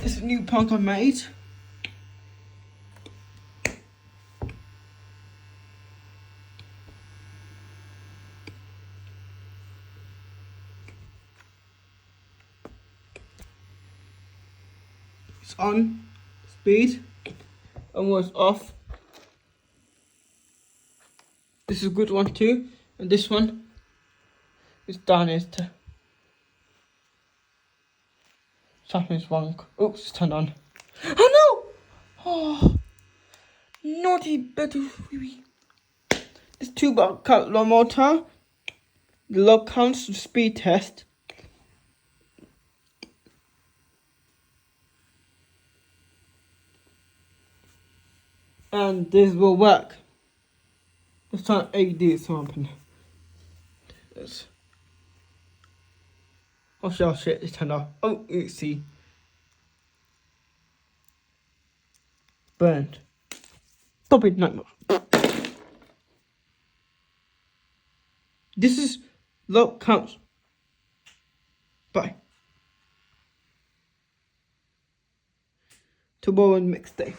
It's a new punk I made. It's on speed and was off. This is a good one too, and this one is down is to something's wrong. Oops, it's turned on. Oh no! Oh, naughty little baby. This 2-bar low motor. The log counts to speed test. And this will work. Let's try AD something. Yes. Oh shit, it's turned off. Oh, you see. Burned. Stop it, nightmare. This is log counts. Bye. Tomorrow next day.